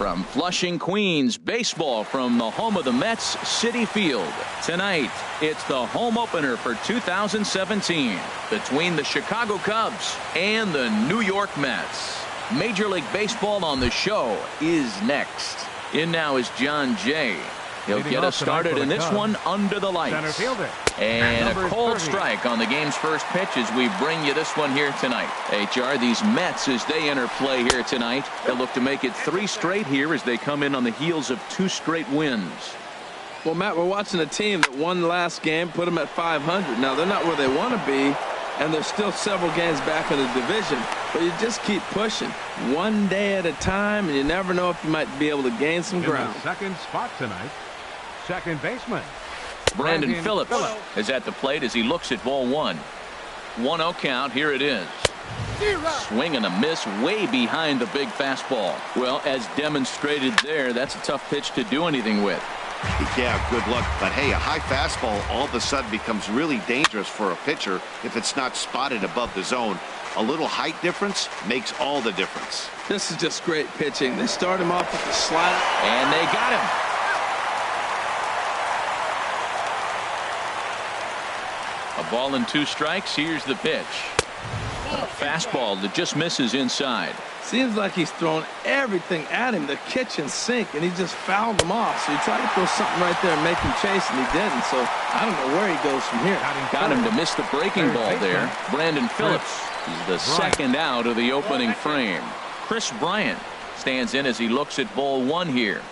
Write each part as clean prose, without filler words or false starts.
From Flushing, Queens, baseball from the home of the Mets, Citi Field. Tonight, it's the home opener for 2017 between the Chicago Cubs and the New York Mets. Major League Baseball on the show is next. In now is John Jay. He'll get us started in this one under the lights. And a cold strike on the game's first pitch as we bring you this one here tonight. HR, these Mets, as they enter play here tonight, they'll look to make it 3 straight here as they come in on the heels of 2 straight wins. Well, Matt, we're watching a team that won the last game, put them at 500. Now, they're not where they want to be, and they're still several games back in the division. But you just keep pushing one day at a time, and you never know if you might be able to gain some ground. Second spot tonight, second baseman Brandon Phillips is at the plate as he looks at ball 1. 1-0 count. Here it is. Swing and a miss way behind the big fastball. Well, as demonstrated there, that's a tough pitch to do anything with. Yeah, good luck. But hey, a high fastball all of a sudden becomes really dangerous for a pitcher if it's not spotted above the zone. A little height difference makes all the difference. This is just great pitching. They start him off with the slider. And they got him. A ball and 2 strikes. Here's the pitch. A fastball that just misses inside. Seems like he's thrown everything at him, the kitchen sink, and he just fouled him off. So he tried to throw something right there and make him chase, and he didn't. So I don't know where he goes from here. Got him to miss the breaking ball there. Brandon Phillips is the second out of the opening frame. Chris Bryant stands in as he looks at ball 1 here.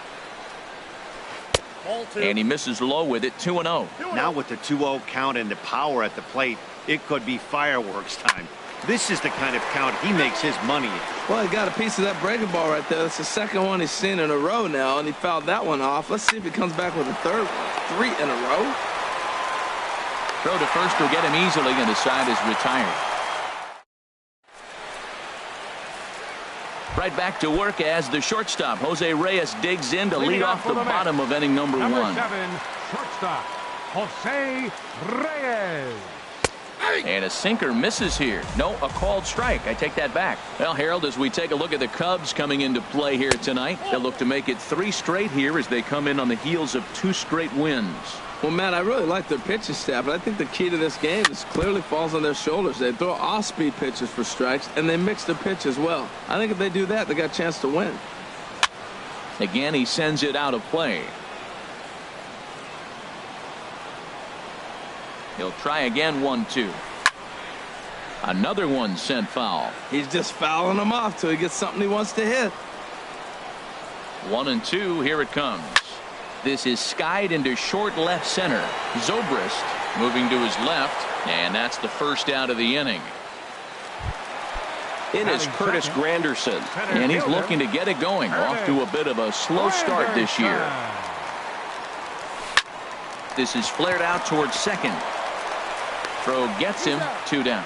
And he misses low with it. 2-0. Now with the 2-0 count and the power at the plate, it could be fireworks time. This is the kind of count he makes his money in. Well, he got a piece of that breaking ball right there. That's the second one he's seen in a row now, and he fouled that one off. Let's see if he comes back with a third one. 3 in a row. Throw to first will get him easily, and the side is retired. Right back to work as the shortstop, Jose Reyes, digs in to lead off the bottom of inning number 1. Number 7, shortstop, Jose Reyes. And a sinker misses here. No, a called strike. I take that back. Well, Harold, as we take a look at the Cubs coming into play here tonight, they'll look to make it 3 straight here as they come in on the heels of 2 straight wins. Well, Matt, I really like their pitching staff, but I think the key to this game is clearly falls on their shoulders. They throw off-speed pitches for strikes, and they mix the pitch as well. I think if they do that, they got a chance to win. Again, he sends it out of play. He'll try again. 1-2. Another one sent foul. He's just fouling them off till he gets something he wants to hit. 1-2. Here it comes. This is skied into short left center. Zobrist moving to his left, and that's the first out of the inning. It is Curtis Granderson, and he's looking to get it going. Off to a bit of a slow start this year. This is flared out towards second. Throw gets him. 2 down.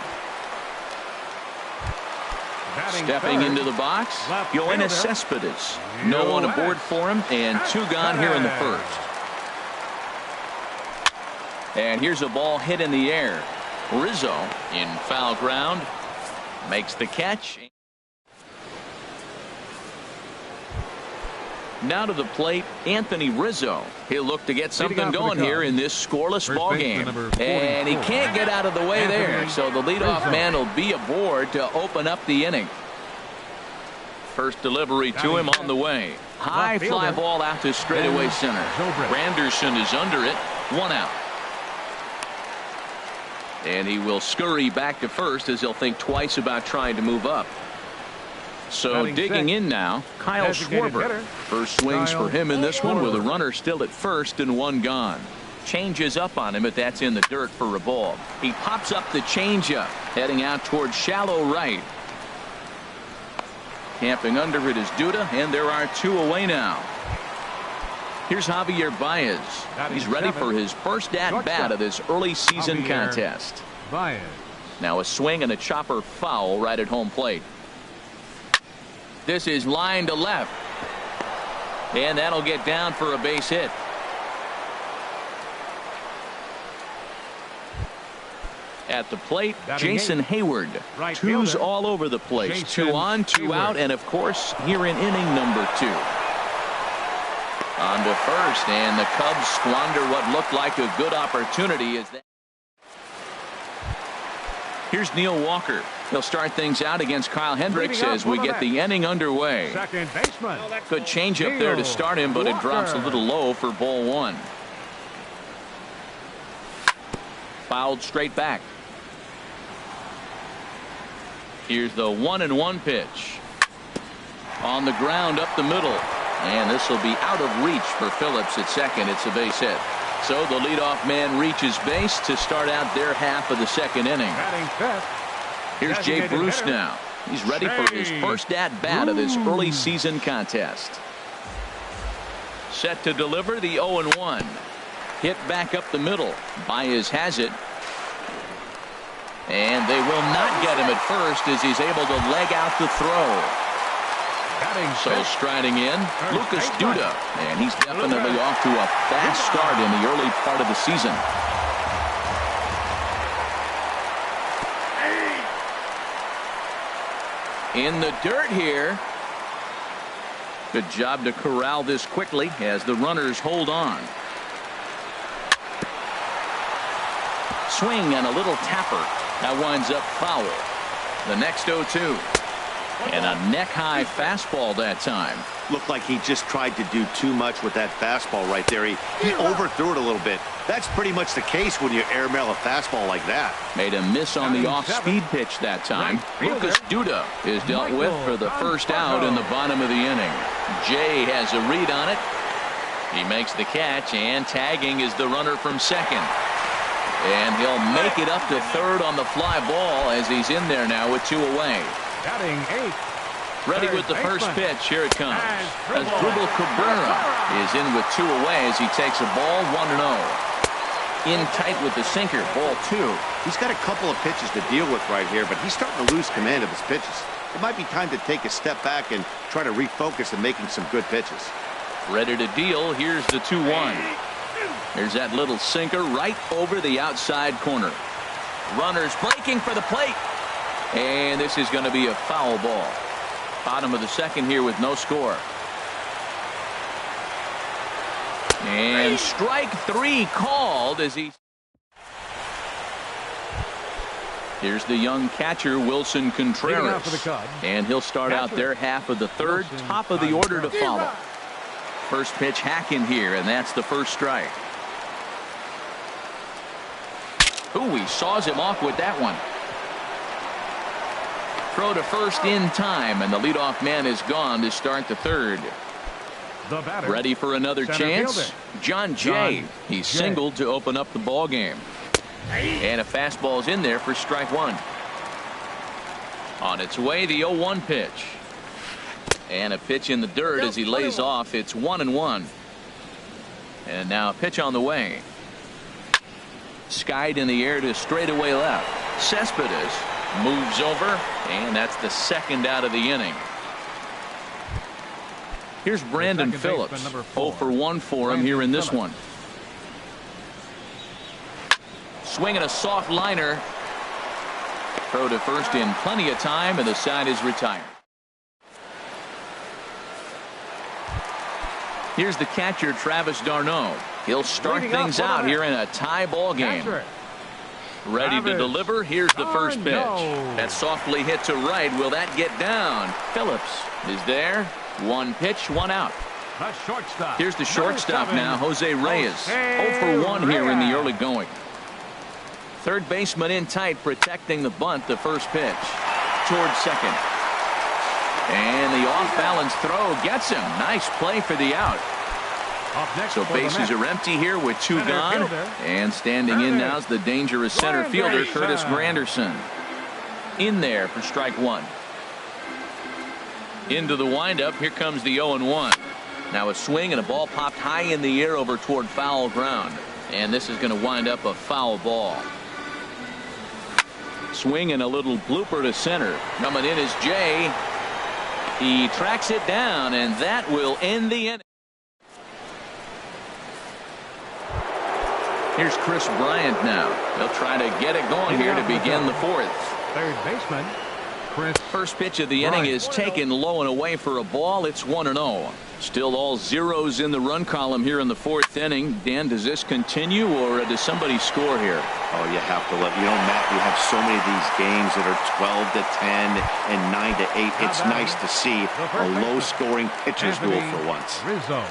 Stepping into the box, Yoenis Cespedes. No one aboard for him, and 2 gone here in the first. And here's a ball hit in the air. Rizzo in foul ground makes the catch. Now to the plate, Anthony Rizzo. He'll look to get something going here in this scoreless ball game. And he can't get out of the way there, so the leadoff man will be aboard to open up the inning. First delivery to him on the way. High fly ball out to straightaway center. Granderson is under it. 1 out. And he will scurry back to first as he'll think twice about trying to move up. So digging in now, Kyle Schwarber. First swings for him in this one with a runner still at first and 1 gone. Changes up on him, but that's in the dirt for a ball. He pops up the changeup, heading out towards shallow right. Camping under it is Duda, and there are 2 away now. Here's Javier Baez. He's ready for his first at-bat of this early season contest. Now a swing and a chopper foul right at home plate. This is line to left. And that'll get down for a base hit. At the plate, Jason Hayward. 2s all over the place. 2 on, 2 out, and of course, here in inning number 2. On to first, and the Cubs squander what looked like a good opportunity. Here's Neil Walker. He'll start things out against Kyle Hendricks as we get the inning underway. Second baseman. Good changeup there to start him, but it drops a little low for ball one. Fouled straight back. Here's the 1-1 pitch. On the ground up the middle. And this will be out of reach for Phillips at second. It's a base hit. So the leadoff man reaches base to start out their half of the second inning. Here's Jay Bruce now. He's ready for his first at-bat of this early season contest. Set to deliver the 0-1. Hit back up the middle. Baez has it. And they will not get him at first as he's able to leg out the throw. So striding in, Lucas Duda, and he's definitely off to a fast start in the early part of the season. In the dirt here. Good job to corral this quickly as the runners hold on. Swing and a little tapper. That winds up foul. The next 0-2. And a neck-high fastball that time. Looked like he just tried to do too much with that fastball right there. He overthrew it a little bit. That's pretty much the case when you airmail a fastball like that. Made a miss on the off-speed pitch that time. Lucas Duda is dealt with for the first out in the bottom of the inning. Jay has a read on it. He makes the catch, and tagging is the runner from second. And he'll make it up to third on the fly ball as he's in there now with two away. Batting eighth. Ready with the first pitch. Here it comes. Asdrubal Cabrera is in with two away as he takes a ball 1-0. In tight with the sinker. Ball two. He's got a couple of pitches to deal with right here, but he's starting to lose command of his pitches. It might be time to take a step back and try to refocus on making some good pitches. Ready to deal. Here's the 2-1. There's that little sinker right over the outside corner. Runners breaking for the plate. And this is going to be a foul ball. Bottom of the second here with no score. And strike three called as he. Here's the young catcher, Wilson Contreras. And he'll start out their half of the third, top of the order to follow. First pitch hacking here, and that's the first strike. Ooh, he saws him off with that one. Throw to first in time, and the leadoff man is gone to start the third. Ready for another chance? John Jay. He's singled to open up the ball game. And a fastball's in there for strike one. On its way, the 0-1 pitch. And a pitch in the dirt as he lays off. It's 1-1. And now a pitch on the way. Skied in the air to straightaway left. Cespedes moves over, and that's the second out of the inning. Here's Brandon Phillips. 0 for 1 for him here in this one. Swinging a soft liner. Throw to first in plenty of time, and the side is retired. Here's the catcher, Travis d'Arnaud. He'll start things out here in a tie ball game. Ready to deliver. Here's the first pitch. That softly hit to right. Will that get down? Phillips is there. One pitch, one out. Here's the shortstop now, Jose Reyes. 0 for 1 here in the early going. Third baseman in tight, protecting the bunt. The first pitch towards second. And the off-balance throw gets him. Nice play for the out. So bases are empty here with two gone. And standing in now is the dangerous center fielder, Curtis Granderson. In there for strike one. Into the windup. Here comes the 0-1. Now a swing and a ball popped high in the air over toward foul ground. And this is going to wind up a foul ball. Swing and a little blooper to center. Coming in is Jay. He tracks it down, and that will end the inning. Here's Chris Bryant now. They'll try to get it going here to begin the fourth. Third baseman Chris. First pitch of the inning is taken low and away for a ball. It's 1-0. Still all zeros in the run column here in the fourth inning. Dan, does this continue or does somebody score here? Oh, you have to let, Matt, we have so many of these games that are 12-10 and 9-8. It's nice to see a low-scoring pitcher's duel for once. Rizzo.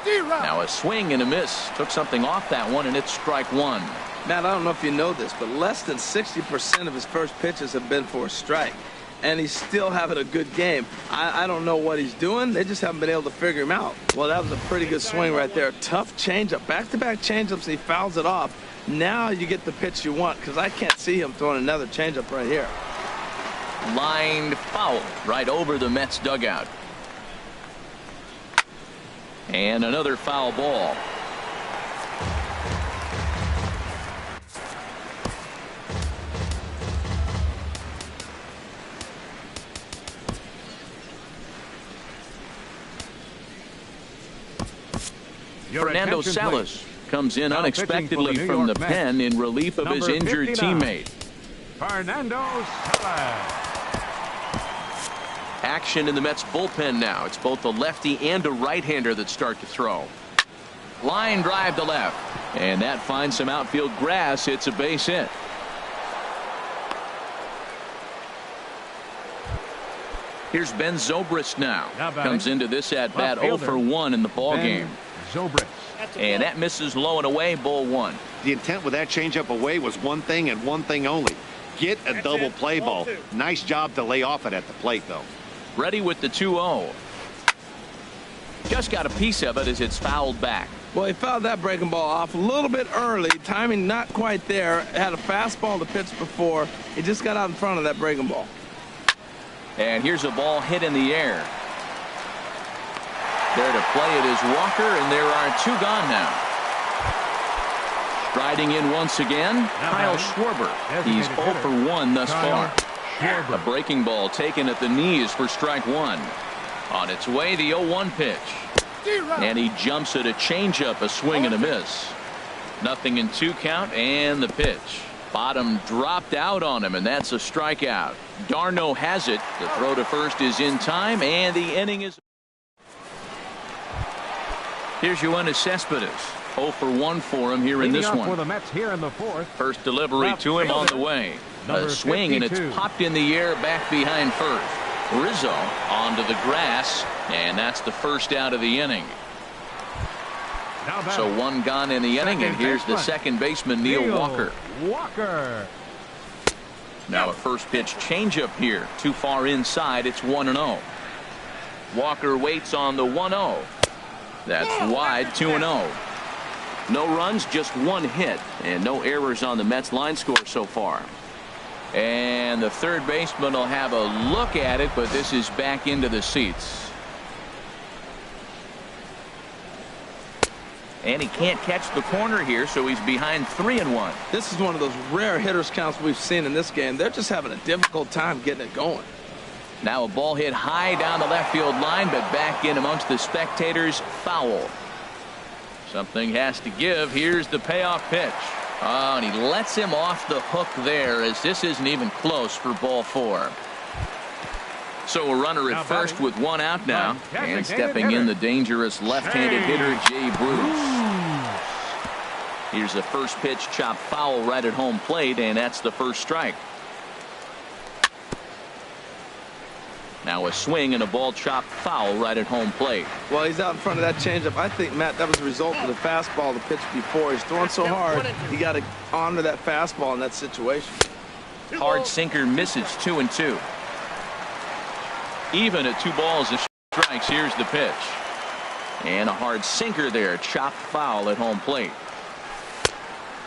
Now a swing and a miss. Took something off that one, and it's strike one. Matt, I don't know if you know this, but less than 60% of his first pitches have been for a strike. And he's still having a good game. I don't know what he's doing. They just haven't been able to figure him out. Well, that was a pretty good swing right there. Tough changeup. Back-to-back changeups, and he fouls it off. Now you get the pitch you want, because I can't see him throwing another changeup right here. Lined foul right over the Mets dugout. And another foul ball. Fernando Salas comes in unexpectedly from the pen in relief of his injured teammate. Fernando Salas. Action in the Mets bullpen now. It's both a lefty and a right-hander that start to throw. Line drive to left. And that finds some outfield grass. It's a base hit. Here's Ben Zobrist now. Comes into this at-bat 0 for 1 in the ball game. Zobrist. And that misses low and away, ball one. The intent with that changeup away was one thing and one thing only. Get a double play ball. Nice job to lay off it at the plate, though. Ready with the 2-0. Just got a piece of it as it's fouled back. Well, he fouled that breaking ball off a little bit early. Timing not quite there. Had a fastball to pitch before. He just got out in front of that breaking ball. And here's a ball hit in the air. There to play it is Walker, and there are two gone now. Striding in once again, Kyle Schwarber. He's 0 for 1 thus far. A breaking ball taken at the knees for strike one. On its way, the 0-1 pitch. And he jumps at a changeup, a swing and a miss. Nothing in 2 count, and the pitch. Bottom dropped out on him, and that's a strikeout. Darno has it. The throw to first is in time, and the inning is. Here's Yoenis Cespedes. 0 for 1 for him here in this one. For the Mets here in the fourth. First delivery to him on the way. A swing, and it's popped in the air back behind first. Rizzo onto the grass, and that's the first out of the inning. So one gone in the inning, and here's the second baseman, Neil Walker. Now a first pitch changeup here. Too far inside. It's 1-0. Walker waits on the 1-0. That's wide, 2-0. No runs, just one hit, and no errors on the Mets line score so far. And the third baseman will have a look at it, but this is back into the seats. And he can't catch the corner here, so he's behind 3-1. This is one of those rare hitters counts we've seen in this game. They're just having a difficult time getting it going. Now a ball hit high down the left field line, but back in amongst the spectators, foul. Something has to give. Here's the payoff pitch. Oh, and he lets him off the hook there, as this isn't even close for ball 4. So a runner at first with one out now, and stepping in the dangerous left-handed hitter Jay Bruce. Here's the first pitch chopped foul right at home plate, and that's the first strike. Now a swing and a ball chopped foul right at home plate. Well, he's out in front of that changeup. I think, Matt, that was a result of the fastball the pitch before. He's throwing so hard, he got to honor that fastball in that situation. Hard sinker misses, 2-2. Even at 2 balls and strikes. Here's the pitch. And a hard sinker there, chopped foul at home plate.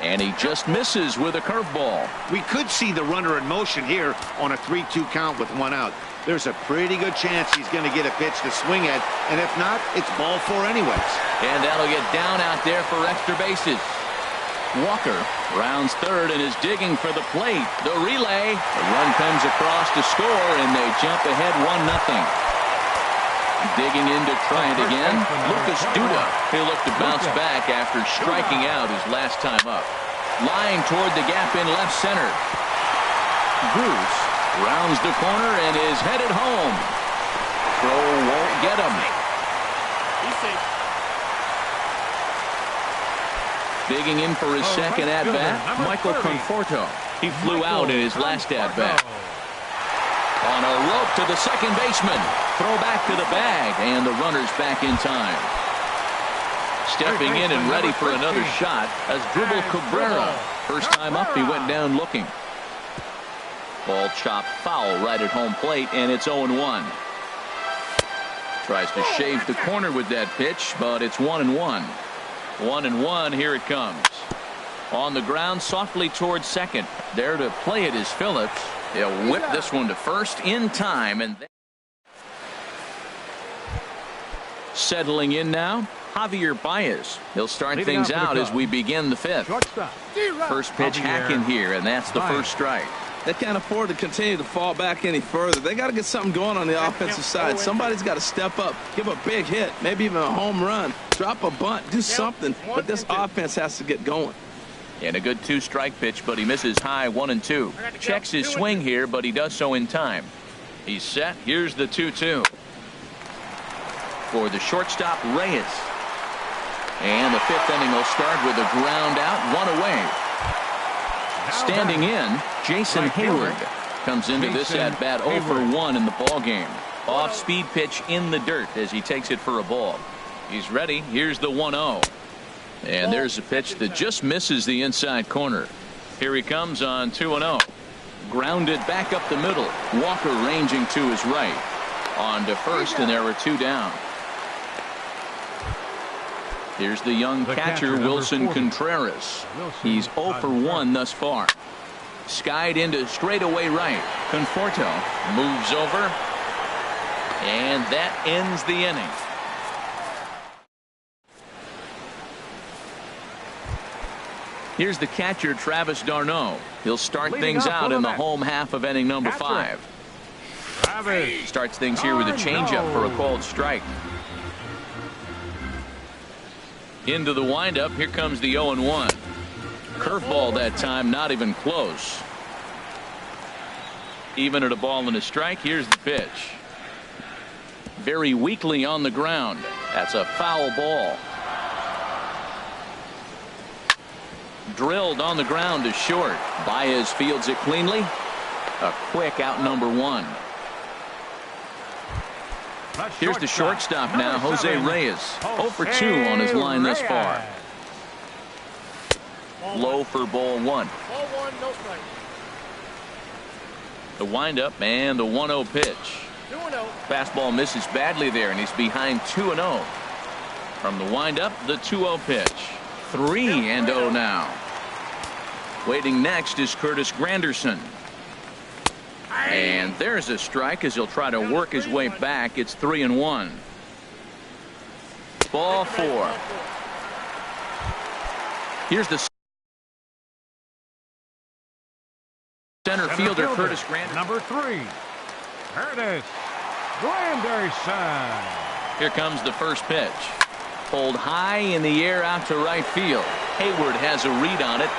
And he just misses with a curveball. We could see the runner in motion here on a 3-2 count with one out. There's a pretty good chance he's going to get a pitch to swing at, and if not, it's ball 4 anyways. And that'll get down out there for extra bases. Walker rounds third and is digging for the plate. The relay. The run comes across to score, and they jump ahead 1-0. Digging in to try it again. Lucas Duda. He'll look to bounce back after striking out his last time up. Line toward the gap in left center. Goose rounds the corner and is headed home. Throw won't get him. Digging in for his second at-bat, Michael Conforto. He flew out in his last at-bat. On a rope to the second baseman. Throw back to the bag, and the runner's back in time. Stepping in and ready for another shot as Dribble Cabrera. First time up, he went down looking. Ball chopped foul right at home plate, and it's 0-1. Tries to shave the corner with that pitch, but it's 1-1. 1-1, here it comes. On the ground, softly towards second. There to play it is Phillips. He'll whip this one to first in time. And settling in now, Javier Baez. He'll start things out as we begin the fifth. First pitch hacking here, and that's the first strike. They can't afford to continue to fall back any further. They got to get something going on the offensive side. Somebody's got to step up, give a big hit, maybe even a home run, drop a bunt, do something. But this offense has to get going. And a good 2-strike pitch, but he misses high 1-2. Checks his swing here, but he does so in time. He's set. Here's the 2-2. For the shortstop, Reyes. And the fifth inning will start with a ground out, one away. Standing in, Jason Hayward comes into this at-bat 0 for 1 in the ball game. Off-speed pitch in the dirt as he takes it for a ball. He's ready. Here's the 1-0. And there's a pitch that just misses the inside corner. Here he comes on 2-0. Grounded back up the middle. Walker ranging to his right. On to first, and there were 2 down. Here's the young catcher, Wilson Contreras. He's 0 for 1 thus far. Skied into straightaway right. Conforto moves over. And that ends the inning. Here's the catcher, Travis d'Arnaud. He'll start things out in the home half of inning number 5. Starts things here with a changeup for a called strike. Into the windup. Here comes the 0-1. Curveball that time, not even close. Even at a ball and a strike. Here's the pitch. Very weakly on the ground. That's a foul ball. Drilled on the ground to short. Baez fields it cleanly. A quick out number 1. Here's the shortstop now, Jose Reyes. 0 for 2 on his line thus far. Low for ball 1. The windup and the 1-0 pitch. Fastball misses badly there, and he's behind 2-0. From the windup, the 2-0 pitch. 3-0 now. Waiting next is Curtis Granderson. And there's a strike as he'll try to work his way back. It's 3-1. Ball 4. Here's the center fielder, Curtis Granderson. Number 3, Curtis Granderson. Here comes the first pitch. Pulled high in the air out to right field. Hayward has a read on it.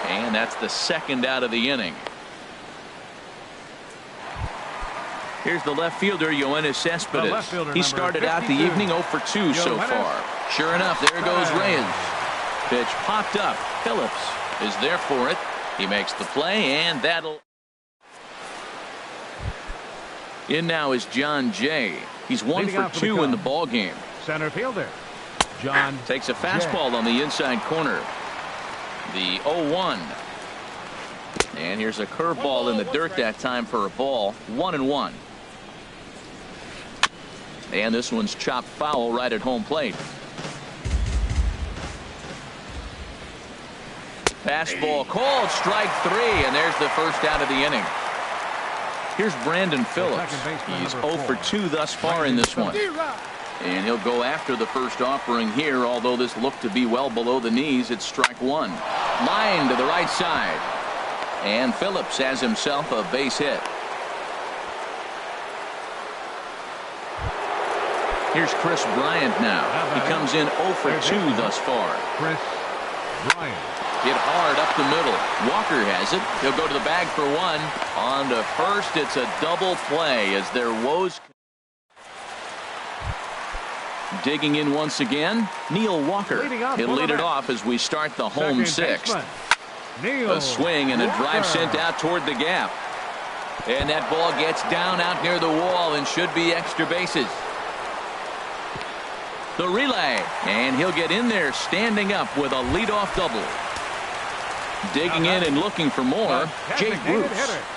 And that's the second out of the inning. Here's the left fielder, Yoenis Cespedes. He started out the evening 0 for 2 so far. Sure enough, there goes Reyes. Pitch popped up. Phillips is there for it. He makes the play, and that'll. In now is John Jay. He's 1 for 2 in the ball game. Center fielder, John takes a fastball on the inside corner. The 0-1. And here's a curveball in the dirt that time for a ball. 1-1. And this one's chopped foul right at home plate. Fastball called, strike 3, and there's the first out of the inning. Here's Brandon Phillips. He's 0 for 2 thus far in this one. And he'll go after the first offering here, although this looked to be well below the knees. It's strike 1. Line to the right side. And Phillips has himself a base hit. Here's Chris Bryant now. He comes in 0 for 2 thus far. Chris Bryant. Hit hard up the middle. Walker has it. He'll go to the bag for one. On to first, it's a double play as their woes. Digging in once again, Neil Walker. He'll lead it off as we start the home sixth. A swing and a drive sent out toward the gap. And that ball gets down out near the wall and should be extra bases. The relay, and he'll get in there standing up with a leadoff double. Digging in and looking for more, Jay Bruce.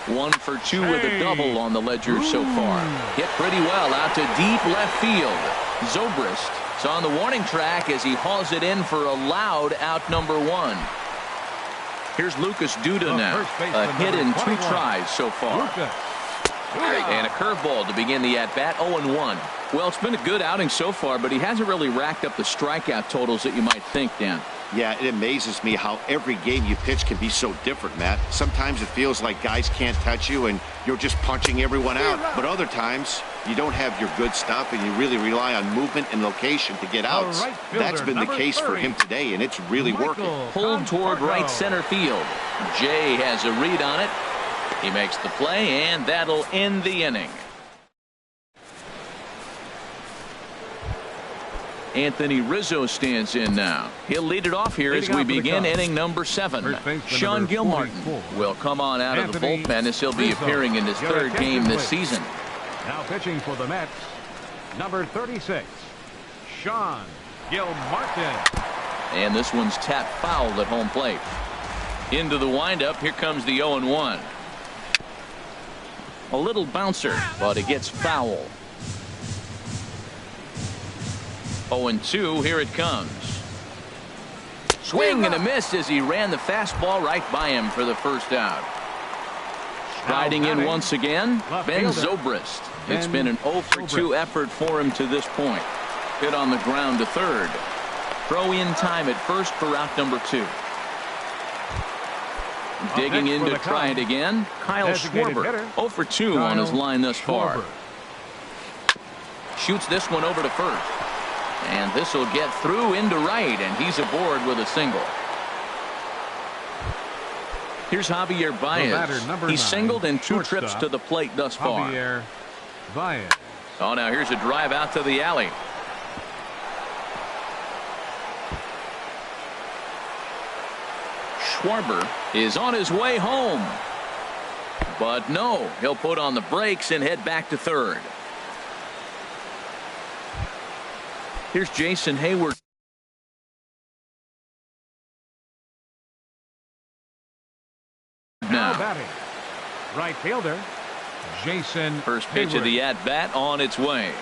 1 for 2 with a double on the ledger so far. Hit pretty well out to deep left field. Zobrist is on the warning track as he hauls it in for a loud out number 1. Here's Lucas Duda now. A hit in 2 tries so far. And a curveball to begin the at-bat, 0-1. Well, it's been a good outing so far, but he hasn't really racked up the strikeout totals that you might think, Dan. Yeah, it amazes me how every game you pitch can be so different, Matt. Sometimes it feels like guys can't touch you and you're just punching everyone out. But other times, you don't have your good stuff and you really rely on movement and location to get outs. That's been the case for him today, and it's really working. Pulled toward right center field. Jay has a read on it. He makes the play, and that'll end the inning. Anthony Rizzo stands in now. He'll lead it off here as we begin inning number 7. Sean Gilmartin will come on out of the bullpen as he'll be appearing in his 3rd game this season. Now pitching for the Mets, number 36, Sean Gilmartin. And this one's tapped foul at home plate. Into the windup, here comes the 0-1. A little bouncer, but it gets foul. 0-2, here it comes. Swing and a miss as he ran the fastball right by him for the first out. Striding in once again, Ben Zobrist. It's been an 0 for 2 effort for him to this point. Hit on the ground to third. Throw in time at first for out number 2. Digging in to try it again, Kyle Schwarber. 0 for 2 on his line thus far. Shoots this one over to first. And this will get through into right, and he's aboard with a single. Here's Javier Baez. He's singled in 2 trips to the plate thus far. Oh, now here's a drive out to the alley. Schwarber is on his way home. But no, he'll put on the brakes and head back to third. Here's Jason Hayward. Now batting, right fielder Jason First pitch Hayward. of the at-bat on its way.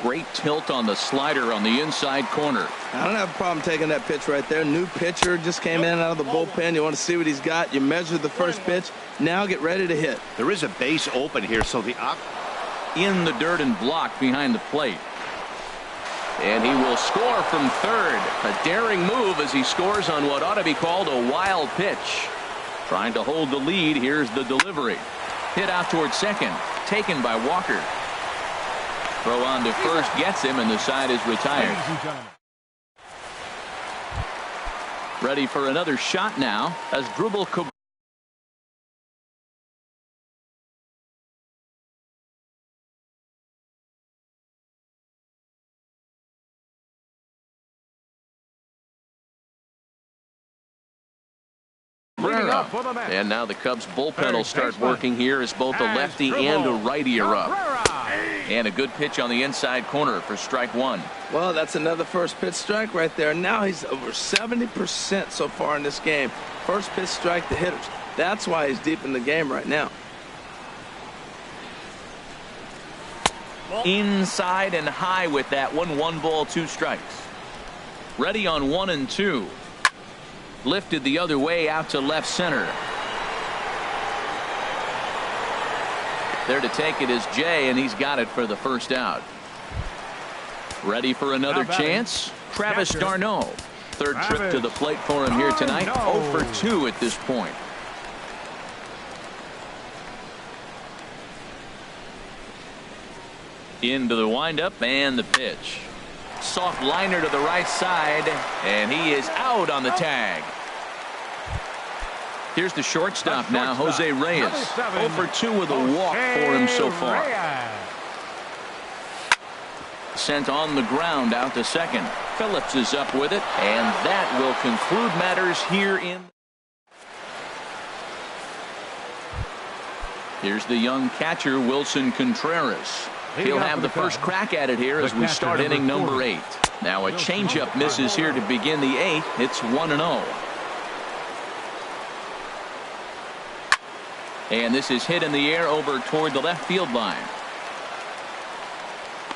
Great tilt on the slider on the inside corner. I don't have a problem taking that pitch right there. New pitcher just came in out of the bullpen. You want to see what he's got. You measure the first pitch. Now get ready to hit. There is a base open here, so the in the dirt and blocked behind the plate. And he will score from third. A daring move as he scores on what ought to be called a wild pitch. Trying to hold the lead. Here's the delivery. Hit out toward second. Taken by Walker. Throw on to first gets him, and the side is retired. Ready for another shot now as Drupal And now the Cubs bullpen will start working here as both a lefty and a righty are up. And a good pitch on the inside corner for strike 1. Well, that's another first pitch strike right there. Now he's over 70% so far in this game. First pitch strike to hitters. That's why he's deep in the game right now. Inside and high with that one. 1 ball, 2 strikes. Ready on 1 and 2. Lifted the other way out to left center. There to take it is Jay, and he's got it for the first out. Ready for another chance? Travis d'Arnaud. Third trip to the plate for him here tonight. 0 for 2 at this point. Into the windup and the pitch. Soft liner to the right side, and he is out on the tag. Here's the shortstop now, Jose Reyes. 0 for 2 with a walk for him so far. Sent on the ground out to second. Phillips is up with it, and that will conclude matters here in. Here's the young catcher, Wilson Contreras. He'll have the first crack at it here as we start inning number 8. Now a changeup misses here to begin the 8th. It's 1-0. And this is hit in the air over toward the left field line.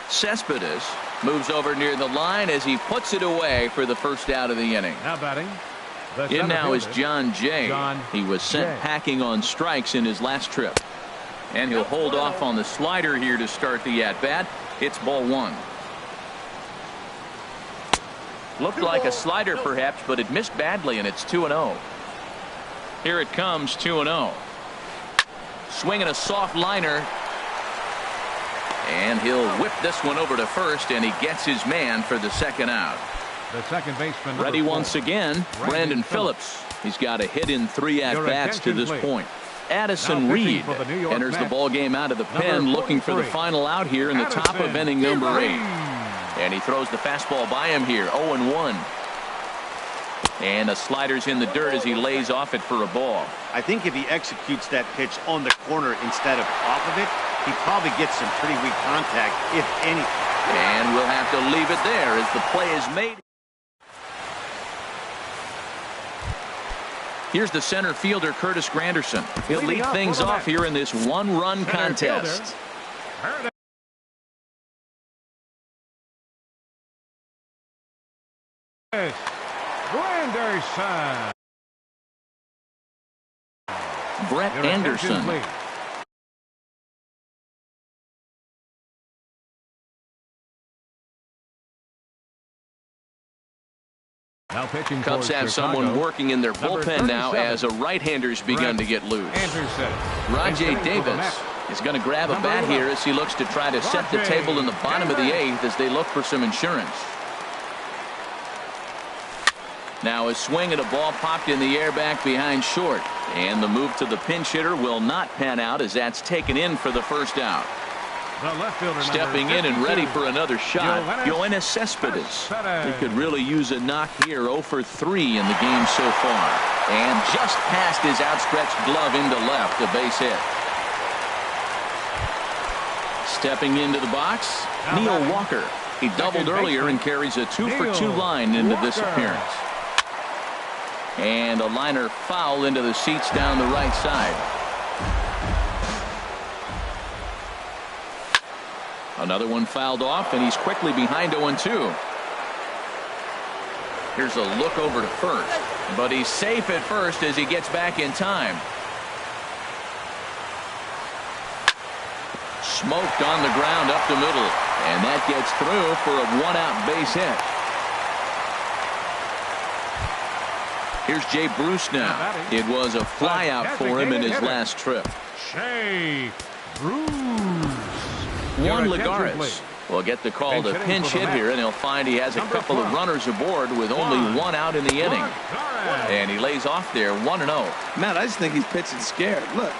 Cespedes moves over near the line as he puts it away for the first out of the inning. Now batting. In now is John Jay. He was sent packing on strikes in his last trip. And he'll hold off on the slider here to start the at-bat. It's ball 1. Looked like a slider perhaps, but it missed badly, and it's 2-0. Here it comes, 2-0. Swinging a soft liner. And he'll whip this one over to first, and he gets his man for the second out. The second baseman. Ready once again, Brandon Phillips. He's got a hit in 3 at-bats to this point. Addison Reed enters the ball game out of the pen, looking for the final out here in the top of inning number 8. And he throws the fastball by him here, 0-1. And a slider's in the dirt as he lays off it for a ball. I think if he executes that pitch on the corner instead of off of it, he probably gets some pretty weak contact, if any. And we'll have to leave it there as the play is made. Here's the center fielder, Curtis Granderson. He'll lead things off here in this one-run contest. Granderson. Brett Anderson. Now pitching. Cubs have someone working in their bullpen now as a right-hander's begun to get loose. Rajay Davis is going to grab a bat here as he looks to try to set the table in the bottom of the 8th as they look for some insurance. Now a swing at a ball popped in the air back behind short. And the move to the pinch hitter will not pan out as that's taken in for the first out. Stepping in and ready for another shot, Yoenis Cespedes. He could really use a knock here. 0 for 3 in the game so far. And just past his outstretched glove into left, a base hit. Stepping into the box, Neil Walker. He doubled earlier and carries a 2 for 2 line into this appearance. And a liner foul into the seats down the right side. Another one fouled off, and he's quickly behind 0-2. Here's a look over to first, but he's safe at first as he gets back in time. Smoked on the ground up the middle, and that gets through for a 1-out base hit. Here's Jay Bruce now. It was a fly out for him in his last trip. Jay Bruce. Juan Lagares will get the call to pinch hit here, and he'll find he has a couple of runners aboard with only 1 out in the inning. And he lays off there, 1-0. Matt, I just think he's pitching scared. Look,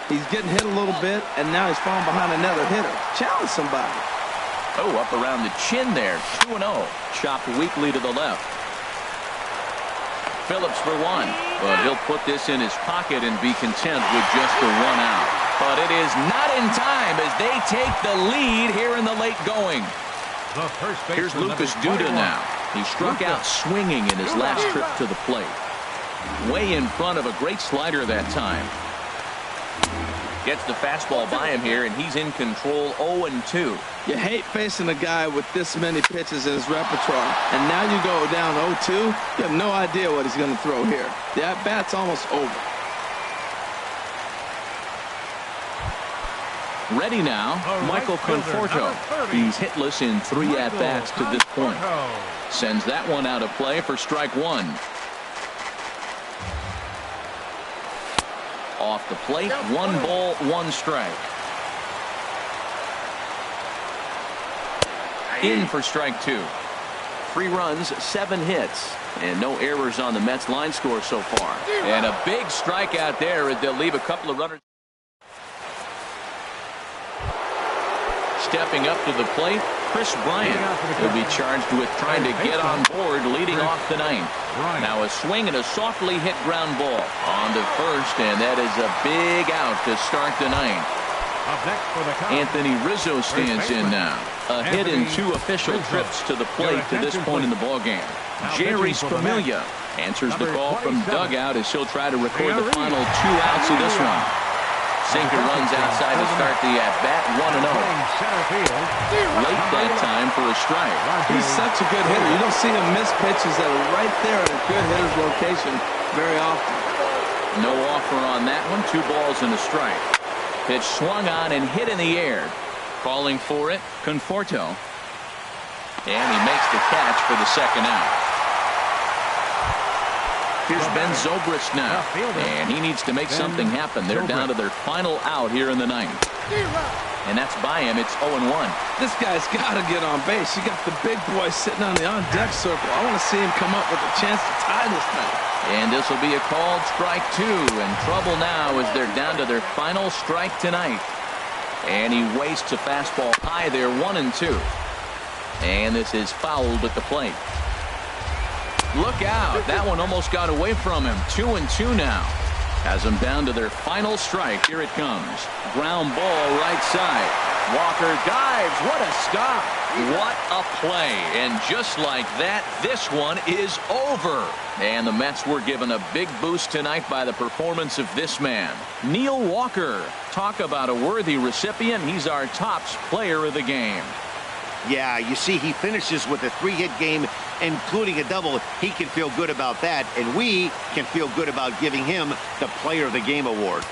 he's getting hit a little bit, and now he's falling behind another hitter. Challenge somebody. Oh, up around the chin there, 2-0. Chopped weakly to the left. Phillips for 1, but he'll put this in his pocket and be content with just the 1 out. But it is not in time as they take the lead here in the late going. Here's Lucas Duda now. He struck out swinging in his last trip to the plate. Way in front of a great slider that time. Gets the fastball by him here, and he's in control. 0-2. You hate facing a guy with this many pitches in his repertoire, and now you go down 0-2. You have no idea what he's going to throw here. The at-bat's almost over. Ready now, Michael Conforto. He's hitless in 3 at-bats to this point. Sends that one out of play for strike 1. Off the plate, 1 ball, 1 strike. In for strike 2. 3 runs, 7 hits, and no errors on the Mets line score so far. And a big strikeout there as they'll leave a couple of runners. Stepping up to the plate, Chris Bryant will be charged with trying to get on board leading off the 9th. Now a swing and a softly hit ground ball on to first, and that is a big out to start the 9th. Anthony Rizzo stands in now. A hit in 2 official trips to the plate to this point in the ballgame. Jerry Spamiglia answers the call from dugout as he'll try to record the final 2 outs of this one. Sinker runs outside to start the at-bat, 1-0. Late that time for a strike. He's such a good hitter. You don't see him miss pitches that are right there at a good hitter's location very often. No offer on that one. 2 balls and a strike. Pitch swung on and hit in the air. Calling for it, Conforto. And he makes the catch for the second out. Here's Ben Zobrist now, and he needs to make something happen. They're down to their final out here in the 9th. And that's by him. It's 0-1. This guy's got to get on base. You got the big boy sitting on the on-deck circle. I want to see him come up with a chance to tie this thing. And this will be a called strike 2, and trouble now as they're down to their final strike tonight. And he wastes a fastball high there, 1-2. And this is fouled at the plate. Look out. That one almost got away from him. 2-2 now. Has them down to their final strike. Here it comes. Ground ball right side. Walker dives. What a stop. What a play. And just like that, this one is over. And the Mets were given a big boost tonight by the performance of this man, Neil Walker. Talk about a worthy recipient. He's our tops player of the game. Yeah, you see, he finishes with a 3-hit game, including a double. He can feel good about that, and we can feel good about giving him the Player of the Game award.